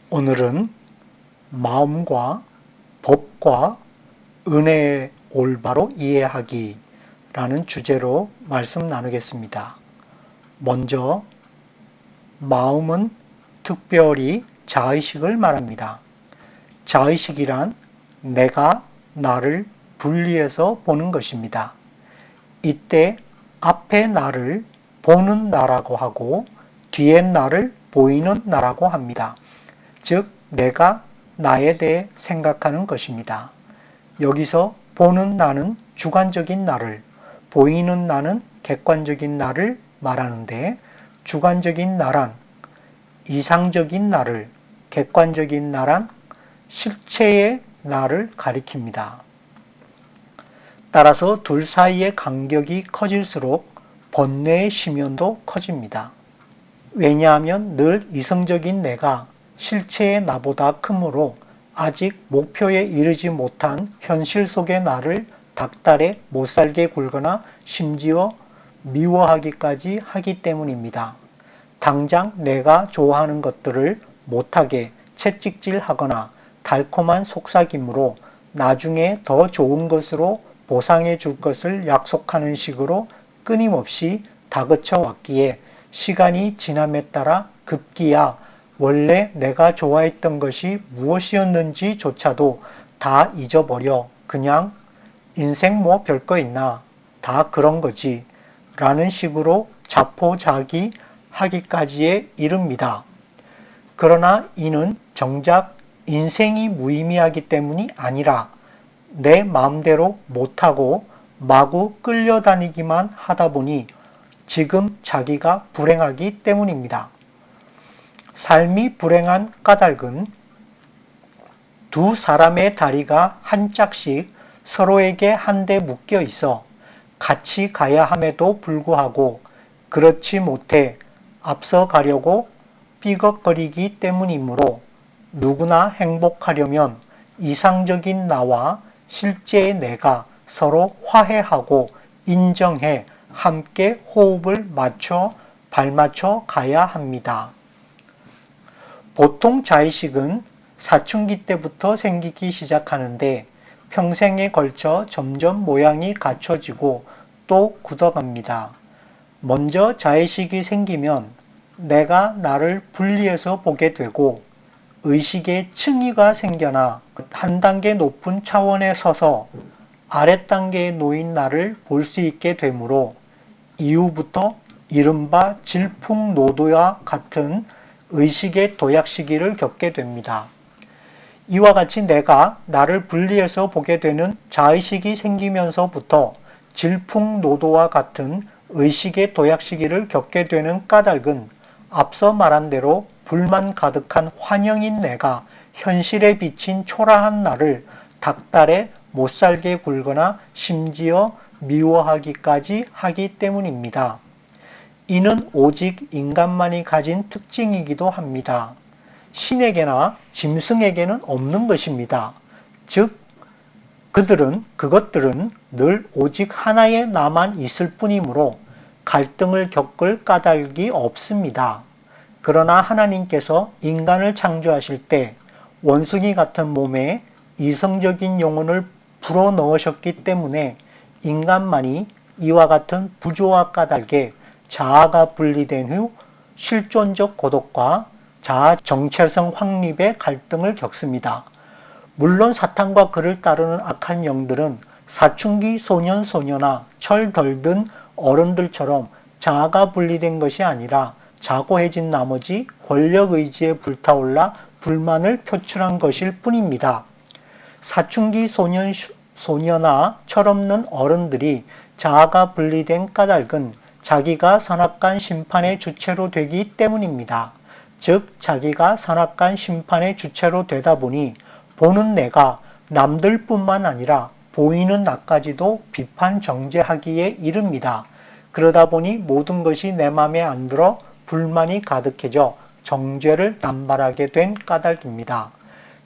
오늘은 마음과 법과 은혜의 올바로 이해하기라는 주제로 말씀 나누겠습니다. 먼저 마음은 특별히 자의식을 말합니다. 자의식이란 내가 나를 분리해서 보는 것입니다. 이때 앞에 나를 보는 나라고 하고 뒤에 나를 보이는 나라고 합니다. 즉 내가 나에 대해 생각하는 것입니다. 여기서 보는 나는 주관적인 나를, 보이는 나는 객관적인 나를 말하는데, 주관적인 나란 이상적인 나를, 객관적인 나란 실체의 나를 가리킵니다. 따라서 둘 사이의 간격이 커질수록 번뇌의 심연도 커집니다. 왜냐하면 늘 이성적인 내가 실체의 나보다 크므로 아직 목표에 이르지 못한 현실 속의 나를 닥달해 못살게 굴거나 심지어 미워하기까지 하기 때문입니다. 당장 내가 좋아하는 것들을 못하게 채찍질하거나 달콤한 속삭임으로 나중에 더 좋은 것으로 보상해 줄 것을 약속하는 식으로 끊임없이 다그쳐 왔기에 시간이 지남에 따라 급기야 원래 내가 좋아했던 것이 무엇이었는지조차도 다 잊어버려 그냥 인생 뭐 별거 있나 다 그런 거지 라는 식으로 자포자기하기까지에 이릅니다. 그러나 이는 정작 인생이 무의미하기 때문이 아니라 내 마음대로 못하고 마구 끌려다니기만 하다 보니 지금 자기가 불행하기 때문입니다. 삶이 불행한 까닭은 두 사람의 다리가 한 짝씩 서로에게 한데 묶여 있어 같이 가야 함에도 불구하고 그렇지 못해 앞서 가려고 삐걱거리기 때문이므로 누구나 행복하려면 이상적인 나와 실제의 내가 서로 화해하고 인정해 함께 호흡을 맞춰 발맞춰 가야 합니다. 보통 자의식은 사춘기 때부터 생기기 시작하는데 평생에 걸쳐 점점 모양이 갖춰지고 또 굳어갑니다. 먼저 자의식이 생기면 내가 나를 분리해서 보게 되고 의식의 층위가 생겨나 한 단계 높은 차원에 서서 아랫 단계에 놓인 나를 볼 수 있게 되므로 이후부터 이른바 질풍노도와 같은 의식의 도약 시기를 겪게 됩니다. 이와 같이 내가 나를 분리해서 보게 되는 자의식이 생기면서부터 질풍노도와 같은 의식의 도약 시기를 겪게 되는 까닭은 앞서 말한 대로 불만 가득한 환영인 내가 현실에 비친 초라한 나를 닥달해 못살게 굴거나 심지어 미워하기까지 하기 때문입니다. 이는 오직 인간만이 가진 특징이기도 합니다. 신에게나 짐승에게는 없는 것입니다. 즉 그것들은 늘 오직 하나의 나만 있을 뿐이므로 갈등을 겪을 까닭이 없습니다. 그러나 하나님께서 인간을 창조하실 때 원숭이 같은 몸에 이성적인 영혼을 불어넣으셨기 때문에 인간만이 이와 같은 부조화 까닭에 자아가 분리된 후 실존적 고독과 자아 정체성 확립의 갈등을 겪습니다. 물론 사탄과 그를 따르는 악한 영들은 사춘기 소년 소녀나 철 덜 든 어른들처럼 자아가 분리된 것이 아니라 자고해진 나머지 권력 의지에 불타올라 불만을 표출한 것일 뿐입니다. 사춘기 소년 소녀나 철없는 어른들이 자아가 분리된 까닭은 자기가 선악간 심판의 주체로 되기 때문입니다. 즉 자기가 선악간 심판의 주체로 되다 보니 보는 내가 남들뿐만 아니라 보이는 나까지도 비판 정죄하기에 이릅니다. 그러다 보니 모든 것이 내 맘에 안 들어 불만이 가득해져 정죄를 남발하게 된 까닭입니다.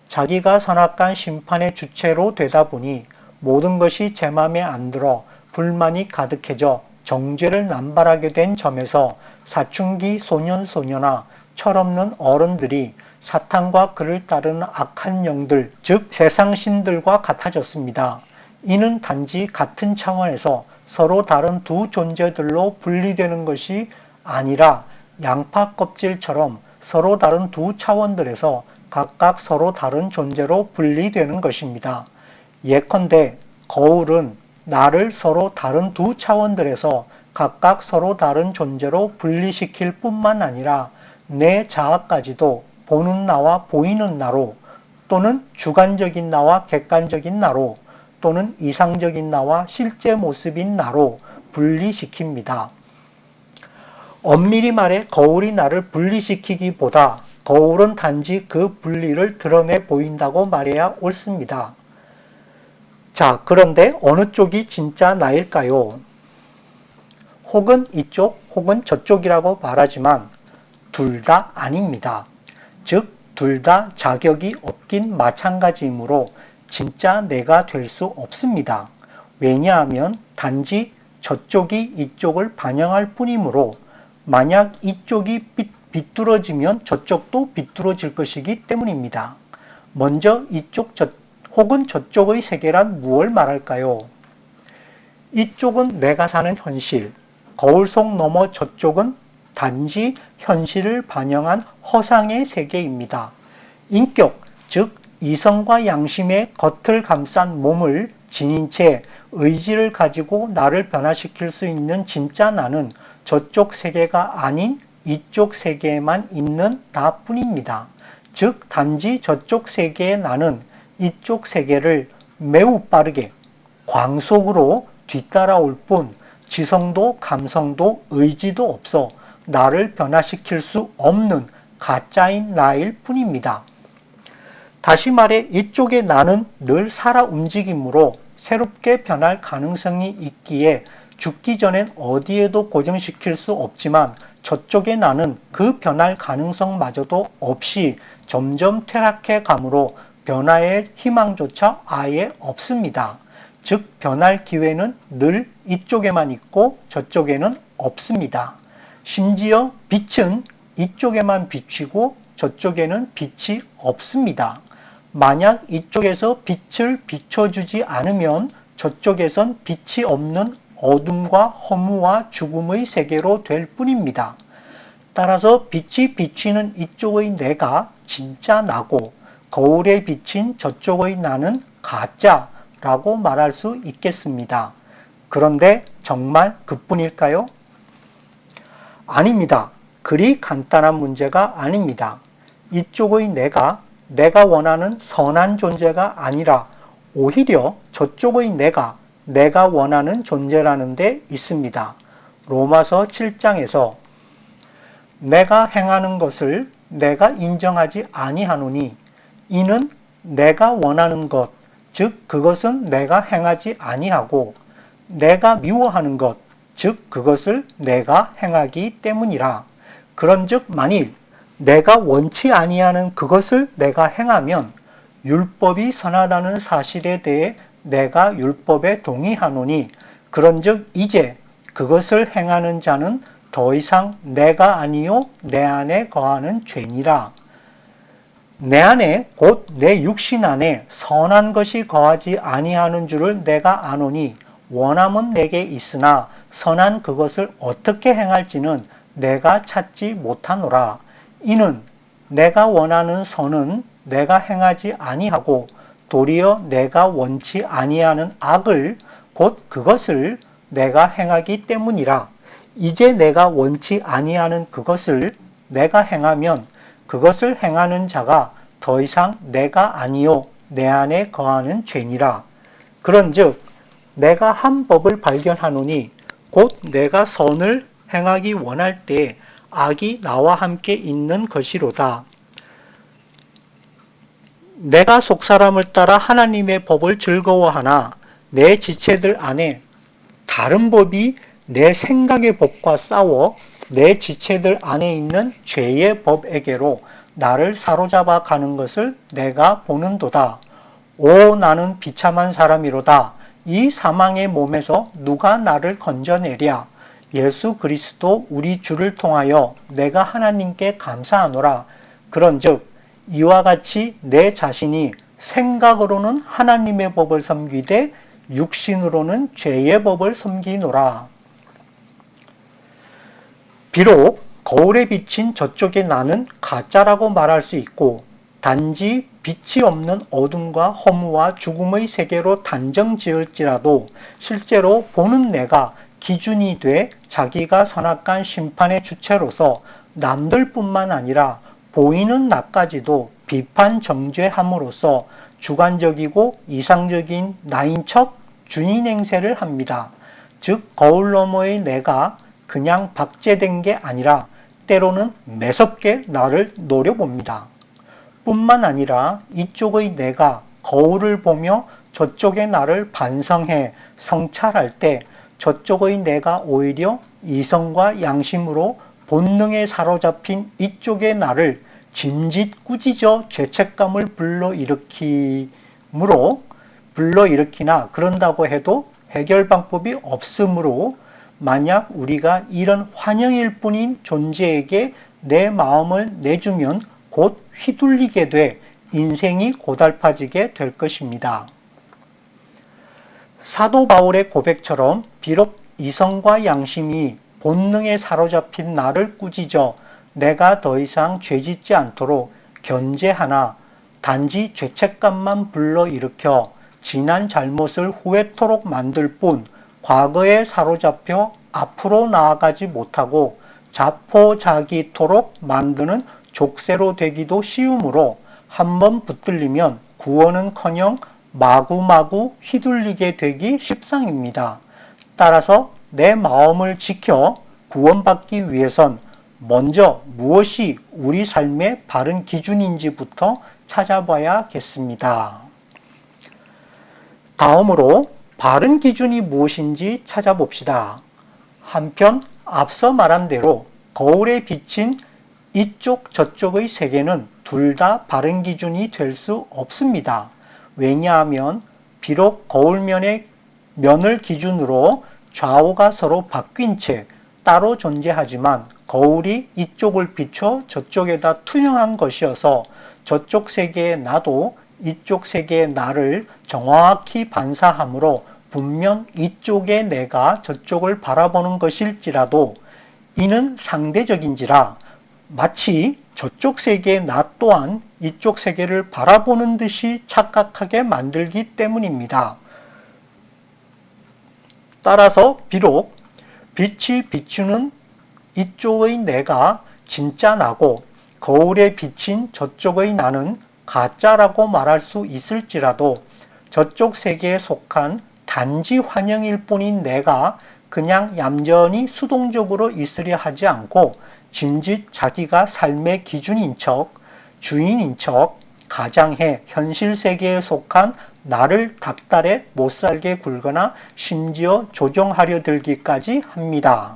자기가 선악간 심판의 주체로 되다 보니 모든 것이 제 맘에 안 들어 불만이 가득해져 정죄를 남발하게 된 점에서 사춘기 소년 소녀나 철없는 어른들이 사탄과 그를 따르는 악한 영들, 즉 세상 신들과 같아졌습니다. 이는 단지 같은 차원에서 서로 다른 두 존재들로 분리되는 것이 아니라 양파 껍질처럼 서로 다른 두 차원들에서 각각 서로 다른 존재로 분리되는 것입니다. 예컨대 거울은 나를 서로 다른 두 차원들에서 각각 서로 다른 존재로 분리시킬 뿐만 아니라 내 자아까지도 보는 나와 보이는 나로, 또는 주관적인 나와 객관적인 나로, 또는 이상적인 나와 실제 모습인 나로 분리시킵니다. 엄밀히 말해 거울이 나를 분리시키기보다 거울은 단지 그 분리를 드러내 보인다고 말해야 옳습니다. 자, 그런데 어느 쪽이 진짜 나일까요? 혹은 이쪽 혹은 저쪽이라고 말하지만 둘 다 아닙니다. 즉 둘 다 자격이 없긴 마찬가지이므로 진짜 내가 될 수 없습니다. 왜냐하면 단지 저쪽이 이쪽을 반영할 뿐이므로 만약 이쪽이 비뚤어지면 저쪽도 비뚤어질 것이기 때문입니다. 먼저 이쪽 혹은 저쪽의 세계란 무엇을 말할까요? 이쪽은 내가 사는 현실, 거울 속 너머 저쪽은 단지 현실을 반영한 허상의 세계입니다. 인격, 즉 이성과 양심의 겉을 감싼 몸을 지닌 채 의지를 가지고 나를 변화시킬 수 있는 진짜 나는 저쪽 세계가 아닌 이쪽 세계에만 있는 나뿐입니다. 즉 단지 저쪽 세계의 나는 이쪽 세계를 매우 빠르게 광속으로 뒤따라올 뿐 지성도 감성도 의지도 없어 나를 변화시킬 수 없는 가짜인 나일 뿐입니다. 다시 말해 이쪽의 나는 늘 살아 움직이므로 새롭게 변할 가능성이 있기에 죽기 전엔 어디에도 고정시킬 수 없지만 저쪽의 나는 그 변할 가능성마저도 없이 점점 퇴락해 가므로 변화의 희망조차 아예 없습니다. 즉 변할 기회는 늘 이쪽에만 있고 저쪽에는 없습니다. 심지어 빛은 이쪽에만 비치고 저쪽에는 빛이 없습니다. 만약 이쪽에서 빛을 비춰주지 않으면 저쪽에선 빛이 없는 어둠과 허무와 죽음의 세계로 될 뿐입니다. 따라서 빛이 비치는 이쪽의 내가 진짜 나고 거울에 비친 저쪽의 나는 가짜라고 말할 수 있겠습니다. 그런데 정말 그뿐일까요? 아닙니다. 그리 간단한 문제가 아닙니다. 이쪽의 내가 원하는 선한 존재가 아니라 오히려 저쪽의 내가 원하는 존재라는 데 있습니다. 로마서 7장에서 내가 행하는 것을 내가 인정하지 아니하노니 이는 내가 원하는 것, 즉 그것은 내가 행하지 아니하고 내가 미워하는 것, 즉 그것을 내가 행하기 때문이라. 그런즉 만일 내가 원치 아니하는 그것을 내가 행하면 율법이 선하다는 사실에 대해 내가 율법에 동의하노니 그런즉 이제 그것을 행하는 자는 더 이상 내가 아니요 내 안에 거하는 죄니라. 내 안에 곧 내 육신 안에 선한 것이 거하지 아니하는 줄을 내가 아노니 원함은 내게 있으나 선한 그것을 어떻게 행할지는 내가 찾지 못하노라. 이는 내가 원하는 선은 내가 행하지 아니하고 도리어 내가 원치 아니하는 악을 곧 그것을 내가 행하기 때문이라. 이제 내가 원치 아니하는 그것을 내가 행하면 그것을 행하는 자가 더 이상 내가 아니요 내 안에 거하는 죄니라. 그런즉 내가 한 법을 발견하노니 곧 내가 선을 행하기 원할 때 악이 나와 함께 있는 것이로다. 내가 속사람을 따라 하나님의 법을 즐거워하나 내 지체들 안에 다른 법이 내 생각의 법과 싸워 내 지체들 안에 있는 죄의 법에게로 나를 사로잡아 가는 것을 내가 보는도다. 오 나는 비참한 사람이로다. 이 사망의 몸에서 누가 나를 건져내랴. 예수 그리스도 우리 주를 통하여 내가 하나님께 감사하노라. 그런즉 이와 같이 내 자신이 생각으로는 하나님의 법을 섬기되 육신으로는 죄의 법을 섬기노라. 비록 거울에 비친 저쪽의 나는 가짜라고 말할 수 있고 단지 빛이 없는 어둠과 허무와 죽음의 세계로 단정 지을지라도 실제로 보는 내가 기준이 돼 자기가 선악한 심판의 주체로서 남들뿐만 아니라 보이는 나까지도 비판 정죄함으로써 주관적이고 이상적인 나인 척 주인 행세를 합니다. 즉 거울 너머의 내가 그냥 박제된 게 아니라 때로는 매섭게 나를 노려봅니다. 뿐만 아니라 이쪽의 내가 거울을 보며 저쪽의 나를 반성해 성찰할 때 저쪽의 내가 오히려 이성과 양심으로 본능에 사로잡힌 이쪽의 나를 짐짓 꾸짖어 죄책감을 불러일으키나 그런다고 해도 해결 방법이 없으므로 만약 우리가 이런 환영일 뿐인 존재에게 내 마음을 내주면 곧 휘둘리게 돼 인생이 고달파지게 될 것입니다. 사도 바울의 고백처럼 비록 이성과 양심이 본능에 사로잡힌 나를 꾸짖어 내가 더 이상 죄짓지 않도록 견제하나 단지 죄책감만 불러일으켜 지난 잘못을 후회토록 만들 뿐 과거에 사로잡혀 앞으로 나아가지 못하고 자포자기토록 만드는 족쇄로 되기도 쉬우므로 한번 붙들리면 구원은커녕 마구마구 휘둘리게 되기 십상입니다. 따라서 내 마음을 지켜 구원받기 위해선 먼저 무엇이 우리 삶의 바른 기준인지부터 찾아봐야겠습니다. 다음으로 바른 기준이 무엇인지 찾아봅시다. 한편 앞서 말한 대로 거울에 비친 이쪽 저쪽의 세계는 둘 다 바른 기준이 될 수 없습니다. 왜냐하면 비록 거울면의 면을 기준으로 좌우가 서로 바뀐 채 따로 존재하지만 거울이 이쪽을 비춰 저쪽에다 투영한 것이어서 저쪽 세계의 나도 이쪽 세계의 나를 정확히 반사하므로 분명 이쪽의 내가 저쪽을 바라보는 것일지라도 이는 상대적인지라 마치 저쪽 세계의 나 또한 이쪽 세계를 바라보는 듯이 착각하게 만들기 때문입니다. 따라서 비록 빛이 비추는 이쪽의 내가 진짜 나고 거울에 비친 저쪽의 나는 가짜라고 말할 수 있을지라도 저쪽 세계에 속한 단지 환영일 뿐인 내가 그냥 얌전히 수동적으로 있으려 하지 않고 짐짓 자기가 삶의 기준인 척, 주인인 척 가장해 현실 세계에 속한 나를 닥달해 못살게 굴거나 심지어 조종하려 들기까지 합니다.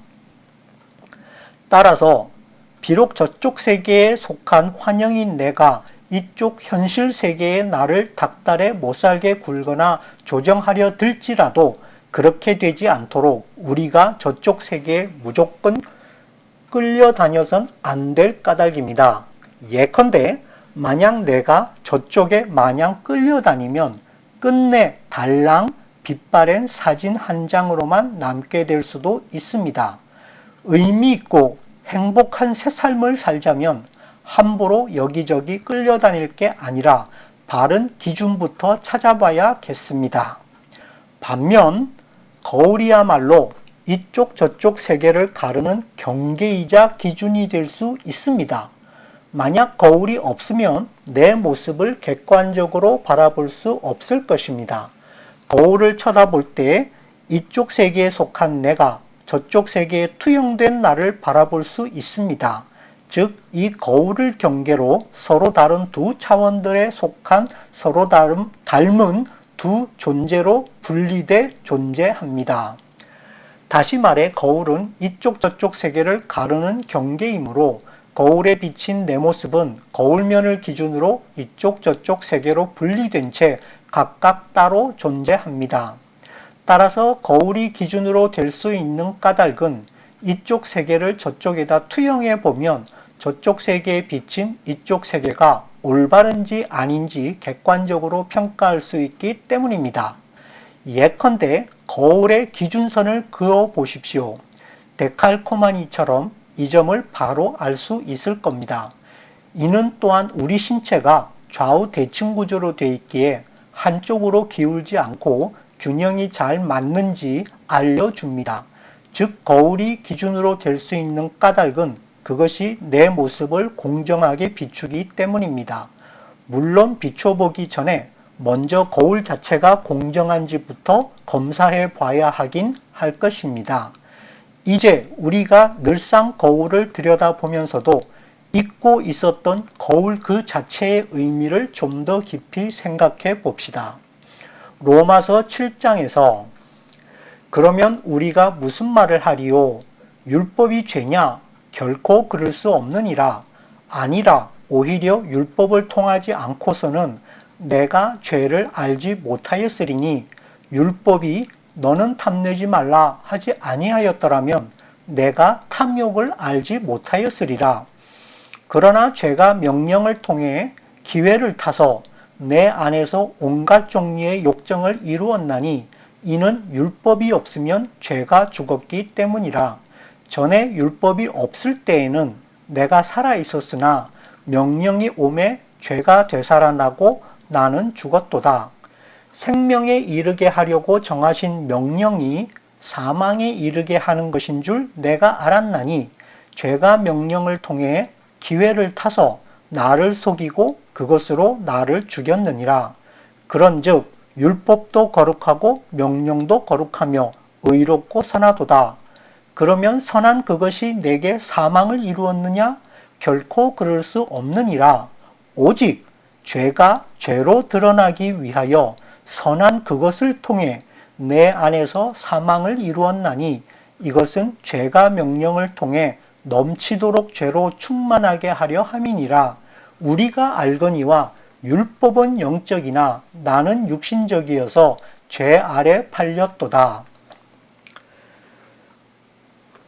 따라서 비록 저쪽 세계에 속한 환영인 내가 이쪽 현실 세계의 나를 닥달해 못살게 굴거나 조정하려 들지라도 그렇게 되지 않도록 우리가 저쪽 세계에 무조건 끌려다녀선 안 될 까닭입니다. 예컨대 만약 내가 저쪽에 마냥 끌려다니면 끝내 달랑 빛바랜 사진 한 장으로만 남게 될 수도 있습니다. 의미 있고 행복한 새 삶을 살자면 함부로 여기저기 끌려다닐 게 아니라 바른 기준부터 찾아봐야겠습니다. 반면 거울이야말로 이쪽 저쪽 세계를 가르는 경계이자 기준이 될 수 있습니다. 만약 거울이 없으면 내 모습을 객관적으로 바라볼 수 없을 것입니다. 거울을 쳐다볼 때 이쪽 세계에 속한 내가 저쪽 세계에 투영된 나를 바라볼 수 있습니다. 즉, 이 거울을 경계로 서로 다른 두 차원들에 속한 서로 닮은 두 존재로 분리돼 존재합니다. 다시 말해 거울은 이쪽 저쪽 세계를 가르는 경계이므로 거울에 비친 내 모습은 거울면을 기준으로 이쪽 저쪽 세계로 분리된 채 각각 따로 존재합니다. 따라서 거울이 기준으로 될 수 있는 까닭은 이쪽 세계를 저쪽에다 투영해 보면 저쪽 세계에 비친 이쪽 세계가 올바른지 아닌지 객관적으로 평가할 수 있기 때문입니다. 예컨대 거울에 기준선을 그어 보십시오. 데칼코마니처럼 이 점을 바로 알 수 있을 겁니다. 이는 또한 우리 신체가 좌우 대칭 구조로 되어 있기에 한쪽으로 기울지 않고 균형이 잘 맞는지 알려줍니다. 즉 거울이 기준으로 될 수 있는 까닭은 그것이 내 모습을 공정하게 비추기 때문입니다. 물론 비춰보기 전에 먼저 거울 자체가 공정한지부터 검사해 봐야 하긴 할 것입니다. 이제 우리가 늘상 거울을 들여다보면서도 잊고 있었던 거울 그 자체의 의미를 좀 더 깊이 생각해 봅시다. 로마서 7장에서 그러면 우리가 무슨 말을 하리요? 율법이 죄냐? 결코 그럴 수 없느니라. 아니라 오히려 율법을 통하지 않고서는 내가 죄를 알지 못하였으리니 율법이 너는 탐내지 말라 하지 아니하였더라면 내가 탐욕을 알지 못하였으리라. 그러나 죄가 명령을 통해 기회를 타서 내 안에서 온갖 종류의 욕정을 이루었나니 이는 율법이 없으면 죄가 죽었기 때문이라. 전에 율법이 없을 때에는 내가 살아 있었으나 명령이 오매 죄가 되살아나고 나는 죽었도다. 생명에 이르게 하려고 정하신 명령이 사망에 이르게 하는 것인 줄 내가 알았나니 죄가 명령을 통해 기회를 타서 나를 속이고 그것으로 나를 죽였느니라. 그런즉 율법도 거룩하고 명령도 거룩하며 의롭고 선하도다. 그러면 선한 그것이 내게 사망을 이루었느냐? 결코 그럴 수 없느니라. 오직 죄가 죄로 드러나기 위하여 선한 그것을 통해 내 안에서 사망을 이루었나니 이것은 죄가 명령을 통해 넘치도록 죄로 충만하게 하려 함이니라. 우리가 알거니와 율법은 영적이나 나는 육신적이어서 죄 아래 팔렸도다.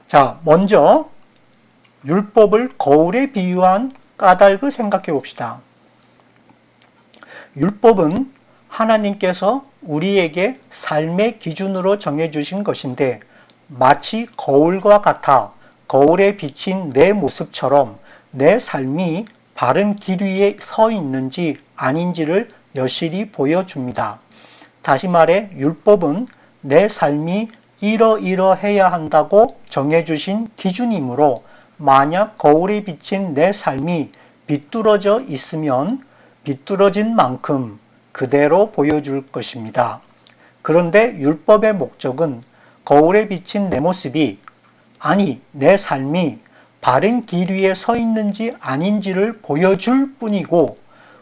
자, 먼저 율법을 거울에 비유한 까닭을 생각해 봅시다. 율법은 하나님께서 우리에게 삶의 기준으로 정해주신 것인데 마치 거울과 같아 거울에 비친 내 모습처럼 내 삶이 바른 길 위에 서 있는지 아닌지를 여실히 보여줍니다. 다시 말해 율법은 내 삶이 이러이러해야 한다고 정해주신 기준이므로 만약 거울에 비친 내 삶이 비뚤어져 있으면 비뚤어진 만큼 그대로 보여줄 것입니다. 그런데 율법의 목적은 거울에 비친 내 모습이 아니 내 삶이 바른 길 위에 서 있는지 아닌지를 보여줄 뿐이고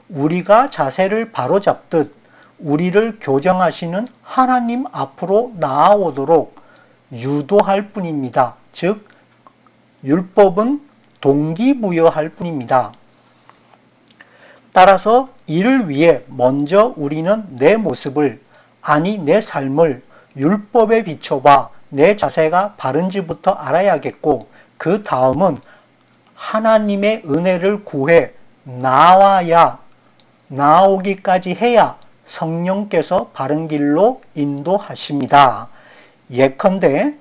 우리가 자세를 바로잡듯 우리를 교정하시는 하나님 앞으로 나아오도록 유도할 뿐입니다. 즉 율법은 동기부여할 뿐입니다. 따라서 이를 위해 먼저 우리는 내 모습을 아니 내 삶을 율법에 비춰봐 내 자세가 바른지부터 알아야겠고 그 다음은 하나님의 은혜를 구해 나아오기까지 해야 성령께서 바른 길로 인도하십니다. 예컨대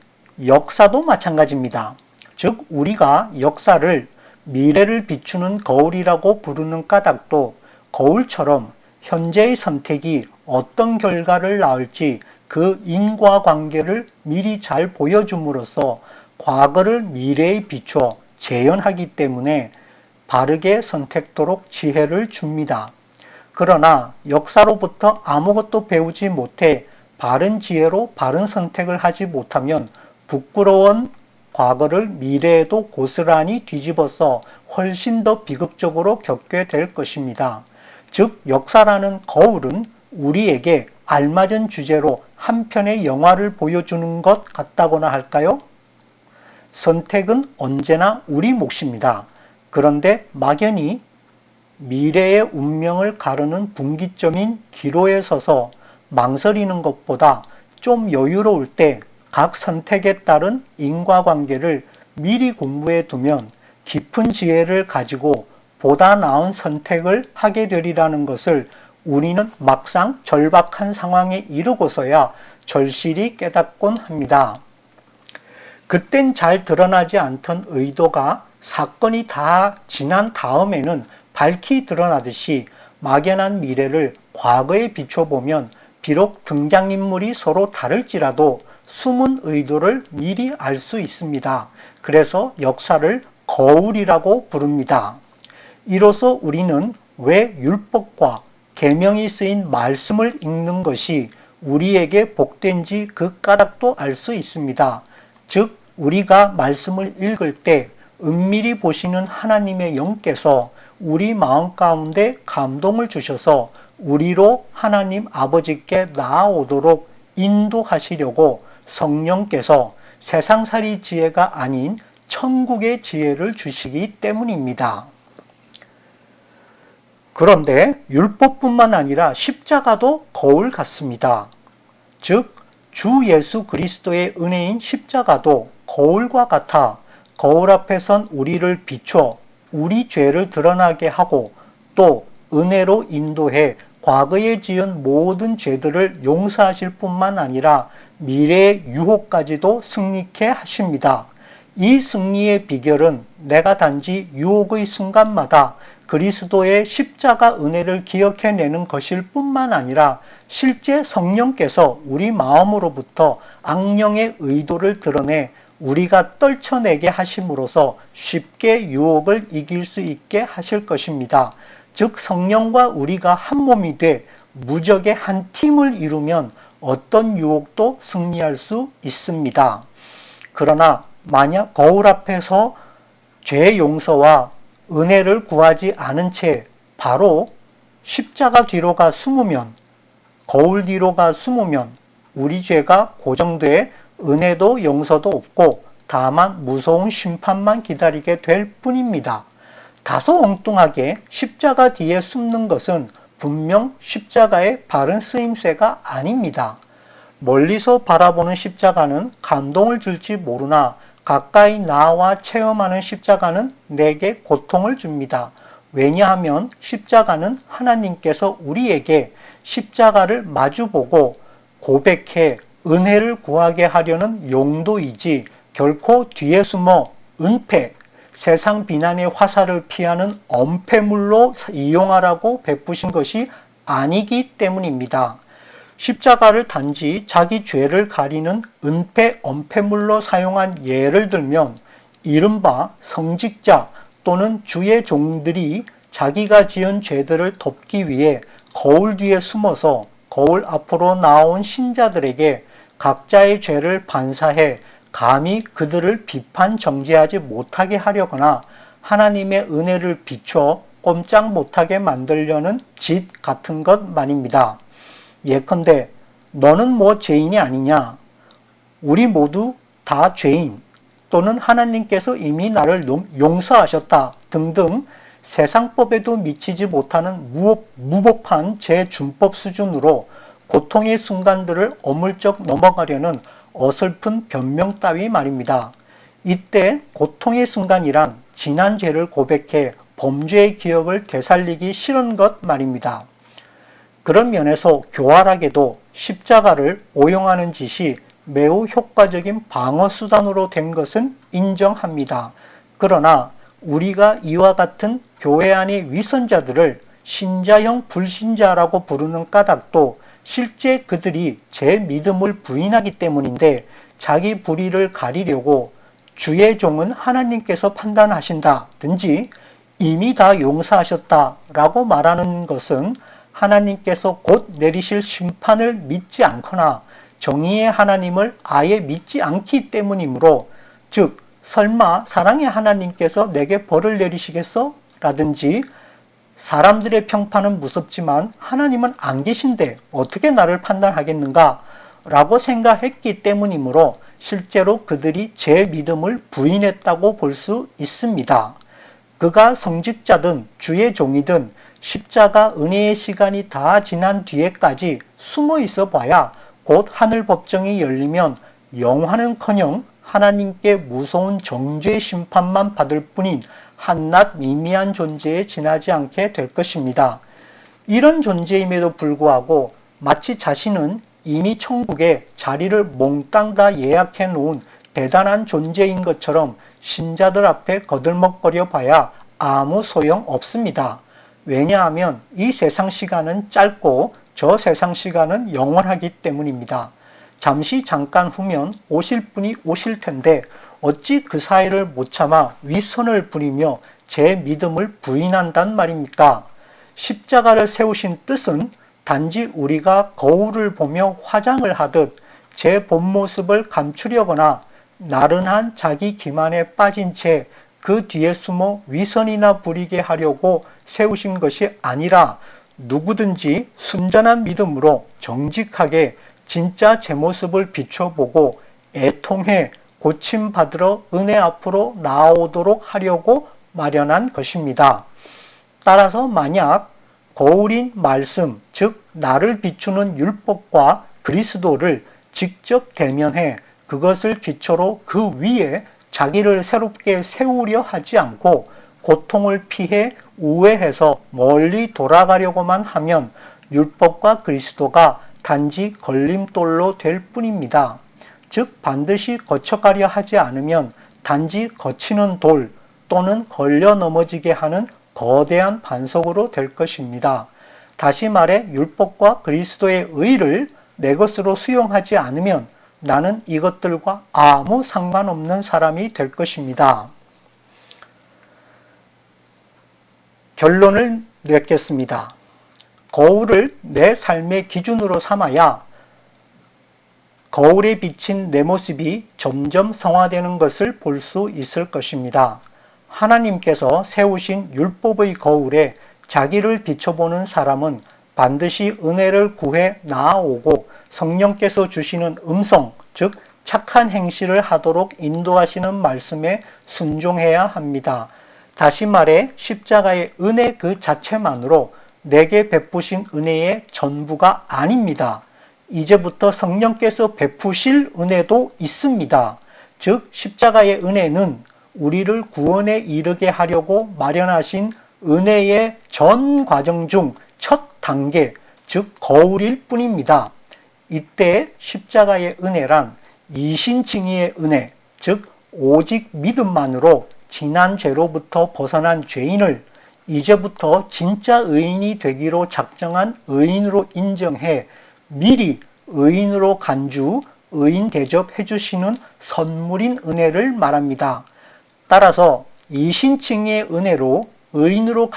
역사도 마찬가지입니다. 즉 우리가 역사를 미래를 비추는 거울이라고 부르는 까닭도 거울처럼 현재의 선택이 어떤 결과를 낳을지 그 인과관계를 미리 잘 보여줌으로써 과거를 미래에 비춰 재현하기 때문에 바르게 선택토록 지혜를 줍니다. 그러나 역사로부터 아무것도 배우지 못해 바른 지혜로 바른 선택을 하지 못하면 부끄러운 과거를 미래에도 고스란히 뒤집어서 훨씬 더 비극적으로 겪게 될 것입니다. 즉 역사라는 거울은 우리에게 알맞은 주제로 한 편의 영화를 보여주는 것 같다고나 할까요? 선택은 언제나 우리 몫입니다. 그런데 막연히 미래의 운명을 가르는 분기점인 기로에 서서 망설이는 것보다 좀 여유로울 때 각 선택에 따른 인과관계를 미리 공부해 두면 깊은 지혜를 가지고 보다 나은 선택을 하게 되리라는 것을 우리는 막상 절박한 상황에 이르고서야 절실히 깨닫곤 합니다. 그땐 잘 드러나지 않던 의도가 사건이 다 지난 다음에는 밝히 드러나듯이 막연한 미래를 과거에 비춰보면 비록 등장인물이 서로 다를지라도 숨은 의도를 미리 알 수 있습니다. 그래서 역사를 거울이라고 부릅니다. 이로써 우리는 왜 율법과 계명이 쓰인 말씀을 읽는 것이 우리에게 복된지 그 까닭도 알 수 있습니다. 즉 우리가 말씀을 읽을 때 은밀히 보시는 하나님의 영께서 우리 마음 가운데 감동을 주셔서 우리로 하나님 아버지께 나아오도록 인도하시려고 성령께서 세상살이 지혜가 아닌 천국의 지혜를 주시기 때문입니다. 그런데 율법뿐만 아니라 십자가도 거울 같습니다. 즉, 주 예수 그리스도의 은혜인 십자가도 거울과 같아 거울 앞에 선 우리를 비춰 우리 죄를 드러나게 하고 또 은혜로 인도해 과거에 지은 모든 죄들을 용서하실 뿐만 아니라 미래의 유혹까지도 승리케 하십니다. 이 승리의 비결은 내가 단지 유혹의 순간마다 그리스도의 십자가 은혜를 기억해내는 것일 뿐만 아니라 실제 성령께서 우리 마음으로부터 악령의 의도를 드러내 우리가 떨쳐내게 하심으로써 쉽게 유혹을 이길 수 있게 하실 것입니다. 즉 성령과 우리가 한 몸이 돼 무적의 한 팀을 이루면 어떤 유혹도 승리할 수 있습니다. 그러나 만약 거울 앞에서 죄 용서와 은혜를 구하지 않은 채 바로 십자가 뒤로가 숨으면, 거울 뒤로가 숨으면 우리 죄가 고정돼 은혜도 용서도 없고 다만 무서운 심판만 기다리게 될 뿐입니다. 다소 엉뚱하게 십자가 뒤에 숨는 것은 분명 십자가의 바른 쓰임새가 아닙니다. 멀리서 바라보는 십자가는 감동을 줄지 모르나 가까이 나와 체험하는 십자가는 내게 고통을 줍니다. 왜냐하면 십자가는 하나님께서 우리에게 십자가를 마주보고 고백해 은혜를 구하게 하려는 용도이지 결코 뒤에 숨어 은폐, 세상 비난의 화살을 피하는 엄폐물로 이용하라고 베푸신 것이 아니기 때문입니다. 십자가를 단지 자기 죄를 가리는 은폐, 엄폐물로 사용한 예를 들면 이른바 성직자 또는 주의 종들이 자기가 지은 죄들을 덮기 위해 거울 뒤에 숨어서 거울 앞으로 나온 신자들에게 각자의 죄를 반사해 감히 그들을 비판 정죄하지 못하게 하려거나 하나님의 은혜를 비춰 꼼짝 못하게 만들려는 짓 같은 것 말입니다. 예컨대 너는 뭐 죄인이 아니냐, 우리 모두 다 죄인 또는 하나님께서 이미 나를 용서하셨다 등등 세상법에도 미치지 못하는 무법한 제준법 수준으로 고통의 순간들을 어물쩍 넘어가려는 어설픈 변명 따위 말입니다. 이때 고통의 순간이란 지난 죄를 고백해 범죄의 기억을 되살리기 싫은 것 말입니다. 그런 면에서 교활하게도 십자가를 오용하는 짓이 매우 효과적인 방어 수단으로 된 것은 인정합니다. 그러나 우리가 이와 같은 교회 안의 위선자들을 신자형 불신자라고 부르는 까닭도 실제 그들이 제 믿음을 부인하기 때문인데 자기 불의를 가리려고 주의 종은 하나님께서 판단하신다든지 이미 다 용서하셨다라고 말하는 것은 하나님께서 곧 내리실 심판을 믿지 않거나 정의의 하나님을 아예 믿지 않기 때문이므로 즉 설마 사랑의 하나님께서 내게 벌을 내리시겠어? 라든지 사람들의 평판은 무섭지만 하나님은 안 계신데 어떻게 나를 판단하겠는가? 라고 생각했기 때문이므로 실제로 그들이 제 믿음을 부인했다고 볼 수 있습니다. 그가 성직자든 주의 종이든 십자가 은혜의 시간이 다 지난 뒤에까지 숨어 있어 봐야 곧 하늘 법정이 열리면 영화는커녕 하나님께 무서운 정죄의 심판만 받을 뿐인 한낱 미미한 존재에 지나지 않게 될 것입니다. 이런 존재임에도 불구하고 마치 자신은 이미 천국에 자리를 몽땅 다 예약해 놓은 대단한 존재인 것처럼 신자들 앞에 거들먹거려 봐야 아무 소용 없습니다. 왜냐하면 이 세상 시간은 짧고 저 세상 시간은 영원하기 때문입니다. 잠시 잠깐 후면 오실 분이 오실 텐데 어찌 그 사이를 못 참아 윗선을 부리며 제 믿음을 부인한단 말입니까? 십자가를 세우신 뜻은 단지 우리가 거울을 보며 화장을 하듯 제 본 모습을 감추려거나 나른한 자기 기만에 빠진 채 그 뒤에 숨어 위선이나 부리게 하려고 세우신 것이 아니라 누구든지 순전한 믿음으로 정직하게 진짜 제 모습을 비춰보고 애통해 고침받으러 은혜 앞으로 나아오도록 하려고 마련한 것입니다. 따라서 만약 거울인 말씀, 즉 나를 비추는 율법과 그리스도를 직접 대면해 그것을 기초로 그 위에 자기를 새롭게 세우려 하지 않고 고통을 피해 우회해서 멀리 돌아가려고만 하면 율법과 그리스도가 단지 걸림돌로 될 뿐입니다. 즉 반드시 거쳐가려 하지 않으면 단지 거치는 돌 또는 걸려 넘어지게 하는 거대한 반석으로 될 것입니다. 다시 말해 율법과 그리스도의 의를 내 것으로 수용하지 않으면 나는 이것들과 아무 상관없는 사람이 될 것입니다. 결론을 맺겠습니다. 거울을 내 삶의 기준으로 삼아야 거울에 비친 내 모습이 점점 성화되는 것을 볼 수 있을 것입니다. 하나님께서 세우신 율법의 거울에 자기를 비춰보는 사람은 반드시 은혜를 구해 나아오고 성령께서 주시는 음성, 즉 착한 행실을 하도록 인도하시는 말씀에 순종해야 합니다. 다시 말해 십자가의 은혜 그 자체만으로 내게 베푸신 은혜의 전부가 아닙니다. 이제부터 성령께서 베푸실 은혜도 있습니다. 즉 십자가의 은혜는 우리를 구원에 이르게 하려고 마련하신 은혜의 전 과정 중 첫 단계, 즉 거울일 뿐입니다. 이때 십자가의 은혜란 이신칭의의 은혜, 즉 오직 믿음만으로 지난 죄로부터 벗어난 죄인을 이제부터 진짜 의인이 되기로 작정한 의인으로 인정해 미리 의인으로 간주, 의인 대접해 주시는 선물인 은혜를 말합니다. 따라서 이신칭의의 은혜로 의인으로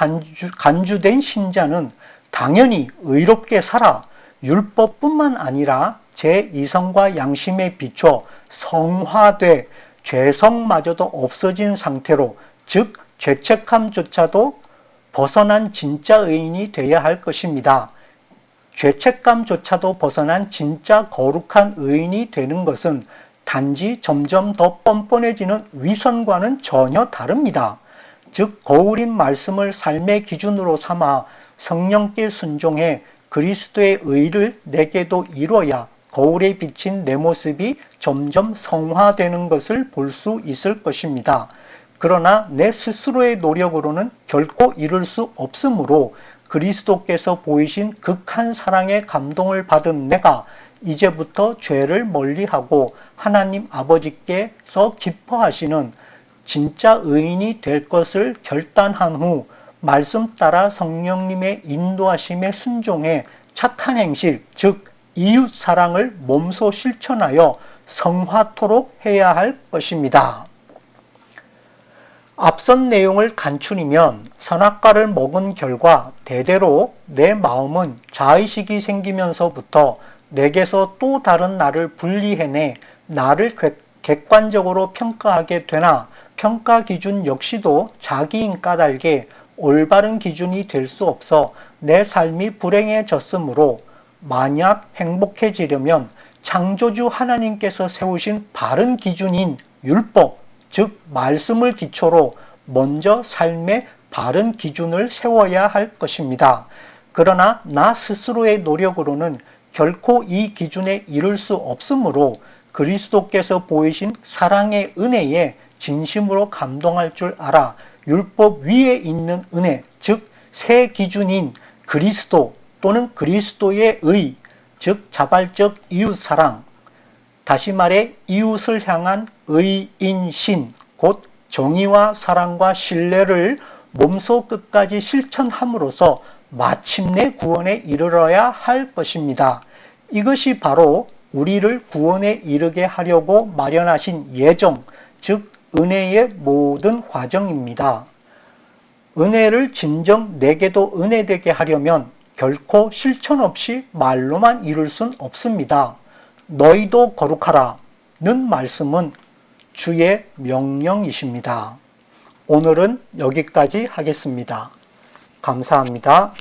간주된 신자는 당연히 의롭게 살아 율법뿐만 아니라 제 이성과 양심에 비춰 성화돼 죄성마저도 없어진 상태로, 즉 죄책감조차도 벗어난 진짜 의인이 되어야 할 것입니다. 죄책감조차도 벗어난 진짜 거룩한 의인이 되는 것은 단지 점점 더 뻔뻔해지는 위선과는 전혀 다릅니다. 즉 거울인 말씀을 삶의 기준으로 삼아 성령께 순종해 그리스도의 의를 내게도 이뤄야 거울에 비친 내 모습이 점점 성화되는 것을 볼 수 있을 것입니다. 그러나 내 스스로의 노력으로는 결코 이룰 수 없으므로 그리스도께서 보이신 극한 사랑의 감동을 받은 내가 이제부터 죄를 멀리하고 하나님 아버지께서 기뻐하시는 진짜 의인이 될 것을 결단한 후 말씀 따라 성령님의 인도하심에 순종해 착한 행실, 즉 이웃 사랑을 몸소 실천하여 성화토록 해야 할 것입니다. 앞선 내용을 간추리면 선악과를 먹은 결과 대대로 내 마음은 자의식이 생기면서부터 내게서 또 다른 나를 분리해내 나를 객관적으로 평가하게 되나 평가 기준 역시도 자기인 까닭에 올바른 기준이 될 수 없어 내 삶이 불행해졌으므로 만약 행복해지려면 창조주 하나님께서 세우신 바른 기준인 율법, 즉 말씀을 기초로 먼저 삶의 바른 기준을 세워야 할 것입니다. 그러나 나 스스로의 노력으로는 결코 이 기준에 이를 수 없으므로 그리스도께서 보이신 사랑의 은혜에 진심으로 감동할 줄 알아 율법 위에 있는 은혜, 즉 새 기준인 그리스도 또는 그리스도의 의, 즉 자발적 이웃사랑, 다시 말해 이웃을 향한 의인신, 곧 정의와 사랑과 신뢰를 몸소 끝까지 실천함으로써 마침내 구원에 이르러야 할 것입니다. 이것이 바로 우리를 구원에 이르게 하려고 마련하신 예정, 즉 은혜의 모든 과정입니다. 은혜를 진정 내게도 은혜되게 하려면 결코 실천 없이 말로만 이룰 순 없습니다. 너희도 거룩하라 는 말씀은 주의 명령이십니다. 오늘은 여기까지 하겠습니다. 감사합니다.